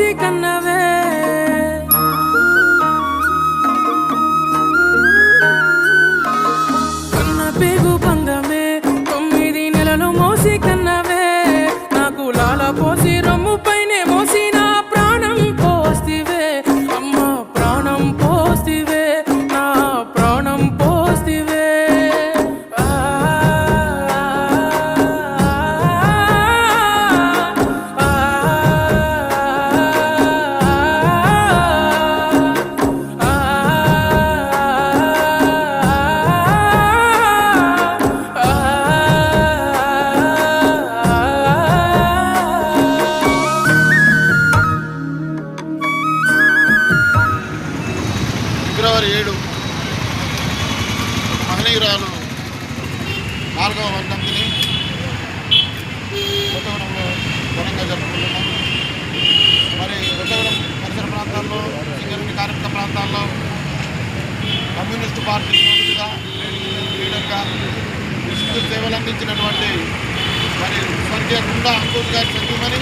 మోసి కన్నవే కన్న పేగు బంధమే 9 నెలలు మోసి కన్నవే నాకు లాల పోసి రొమ్ము పైనే మోసి నా ప్రాణం పోస్తివే అమ్మ ప్రాణం పోస్తివే నా ప్రాణం పోస్తివే ఫిబ్రవరి 7 మహనీయురాలు 4వ వర్ధంతిని కొత్తగూడెంలో ఘనంగా జరుపుకుంటున్నాం. మరి కొత్తగూడెం పరిసర ప్రాంతాల్లో, సింగరేణి కార్మిక ప్రాంతాల్లో కమ్యూనిస్టు పార్టీ సభ్యులుగా, లీడర్గా విస్తృత సేవలు అందించినటువంటి మరి స్వర్గీయ గుండా అంకుష్ గారి చదువుమని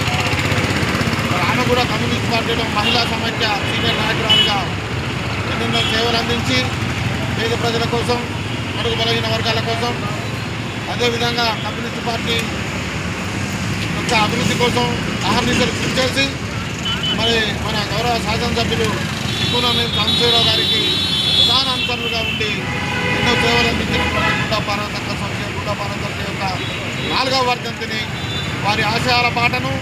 ఆమె కూడా కమ్యూనిస్ట్ పార్టీలో మహిళా సమైక్య సీనియర్ నాయకురాలుగా ఎన్నెన్నో సేవలు అందించి పేద ప్రజల కోసం, అడుగు బలహీన వర్గాల కోసం, అదేవిధంగా కమ్యూనిస్ట్ పార్టీ యొక్క అభివృద్ధి కోసం అహర్నిశలు కృషి చేసి మరి మన గౌరవ శాసనసభ్యులు ఎక్కువనేని సాంబశివరావు గారికి ప్రధాన అనుసరులుగా ఉండి ఎన్నో సేవలు అందించినటువంటి గుండా పార్వతక్క స్వర్గీయ గుండా పార్వతక్క యొక్క 4వ వర్ధంతిని వారి ఆశయాల పాటను,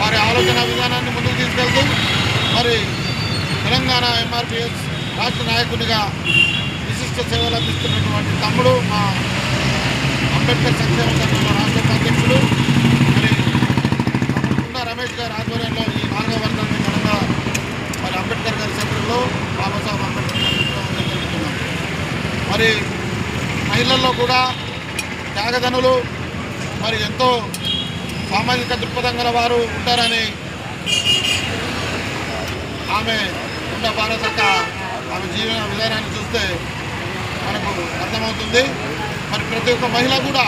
వారి ఆలోచన విధానాన్ని ముందుకు తీసుకెళ్తూ మరి తెలంగాణ ఎంఆర్పిఎస్ రాష్ట్ర నాయకునిగా విశిష్ట సేవలు అందిస్తున్నటువంటి తమ్ముడు మా అంబేద్కర్ సంక్షేమ సంఘంలో రాష్ట్ర అధ్యక్షుడు మరి గుండా రమేష్ గారి ఆధ్వర్యంలో ఈ 4వ వర్ధంతి ఘనంగా మరి అంబేద్కర్ గారి సెంటర్లో బాబాసాహెబ్ అంబేద్కర్ గారి జరుగుతున్నాం. మరి మహిళల్లో కూడా త్యాగదనులు మరి ఎంతో సామాజిక దృక్పథం గల వారు ఉంటారని ఆమె గుండా పార్వతక్క ఆమె జీవన విధానాన్ని చూస్తే మనకు అర్థమవుతుంది. మరి ప్రతి ఒక్క మహిళ కూడా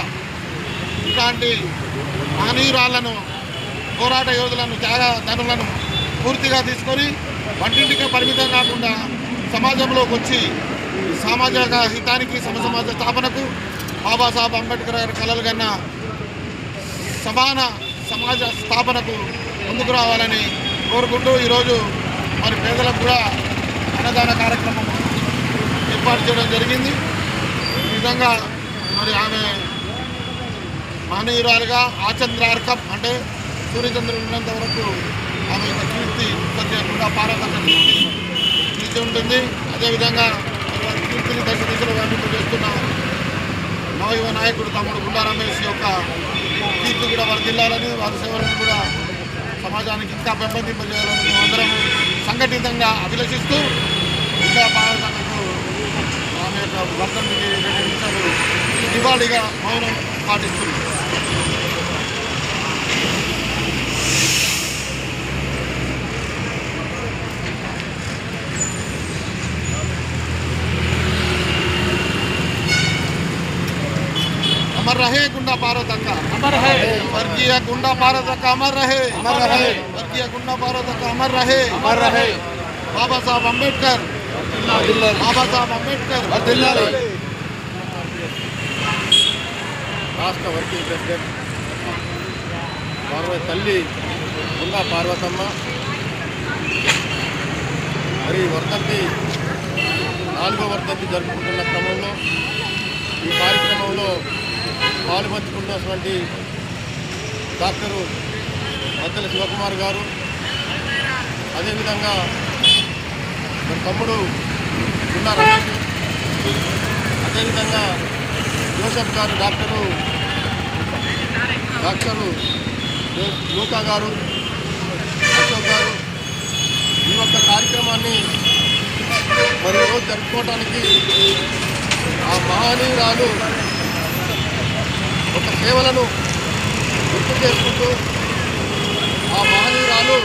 ఇలాంటి మహనీయురాళ్లను, పోరాట యోధులను, త్యాగధనులను పూర్తిగా తీసుకొని వంటింటికే పరిమితం కాకుండా సమాజంలోకి వచ్చి సామాజిక హితానికి, సమసమాజ స్థాపనకు బాబాసాహెబ్ అంబేద్కర్ గారి కలలు కన్నా సమాన సమాజ స్థాపనకు ముందుకు రావాలని కోరుకుంటూ ఈరోజు మరి పేదలకు కూడా అన్నదాన కార్యక్రమం ఏర్పాటు చేయడం జరిగింది. ఈ విధంగా మరి ఆమె మహనీయురాలుగా ఆచంద్రార్కం అంటే సూర్యచంద్రులు ఉన్నంత వరకు ఆమె యొక్క కీర్తి గుండా పార్వతక్క కీర్తి ఉంటుంది. అదేవిధంగా వారి కీర్తిని దశ దిశలో వ్యాపింపజేస్తున్న నవయువ నాయకుడు తమ్ముడు గుండా రమేష్ యొక్క కీర్తి కూడా వర్ధిల్లాలని, వారి సేవలను కూడా సమాజానికి ఇంకా పెంపొందింపజేయాలని మేమందరం సంఘటితంగా అభిలషిస్తూ గుండా పార్వతక్కకు ఆమె యొక్క వర్ధంతికి 2 నిమిషాలు దివాళీగా మౌనం పాటిస్తుంది. अमर रहे गुंडा पार्वतक्क, अमर है वर्गीय गुंडा पार्वतक्क, अमर रहे वर्गीय गुंडा पार्वतक्क, अमर रहे बाबा साहब अंबेडकर, बाबा साहब अंबेडकर రాష్ట్ర వర్కింగ్ ప్రెసిడెంట్ గౌరవ తల్లి గుండా పార్వతమ్మ మరి వర్ధంతి 4వ వర్ధంతి జరుపుకుంటున్న క్రమంలో ఈ కార్యక్రమంలో పాల్పంచుకున్నటువంటి డాక్టరు మద్దెల శివకుమార్ గారు, అదేవిధంగా మన తమ్ముడు గుండా రమేష్, అదేవిధంగా జోసెఫ్ గారు, డాక్టరు లూకా గారు, అశోక్ గారు ఈ యొక్క కార్యక్రమాన్ని మరి రోజు జరుపుకోవడానికి ఆ మహనీయురాలు ఒక సేవలను గుర్తు చేసుకుంటూ ఆ మహనీయురాలు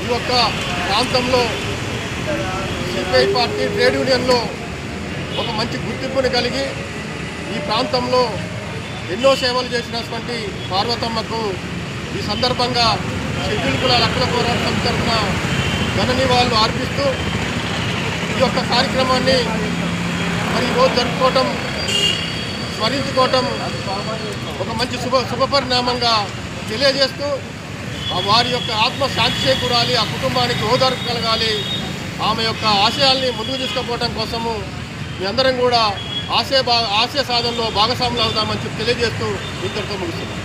ఈ యొక్క ప్రాంతంలో సిపిఐ పార్టీ ట్రేడ్ యూనియన్లో ఒక మంచి గుర్తింపుని కలిగి ఈ ప్రాంతంలో ఎన్నో సేవలు చేసినటువంటి పార్వతమ్మకు ఈ సందర్భంగా షెడ్యూల్ కులాల హక్కుల పోరాట సమితి తరఫున ఘన నివాళులు అర్పిస్తూ ఈ యొక్క కార్యక్రమాన్ని మరి ఈరోజు జరుపుకోవటం, స్మరించుకోవటం ఒక మంచి శుభపరిణామంగా తెలియజేస్తూ వారి యొక్క ఆత్మ శాంతి చేకూరాలి, ఆ కుటుంబానికి ఓదార్పు కలగాలి, ఆమె యొక్క ఆశయాల్ని ముందుకు తీసుకుపోవడం కోసము మీ అందరం కూడా ఆశయ సాధనలో భాగస్వాములు అవుతామని చెప్పి తెలియజేస్తూ ఇంతటితో ముగిస్తున్నాం.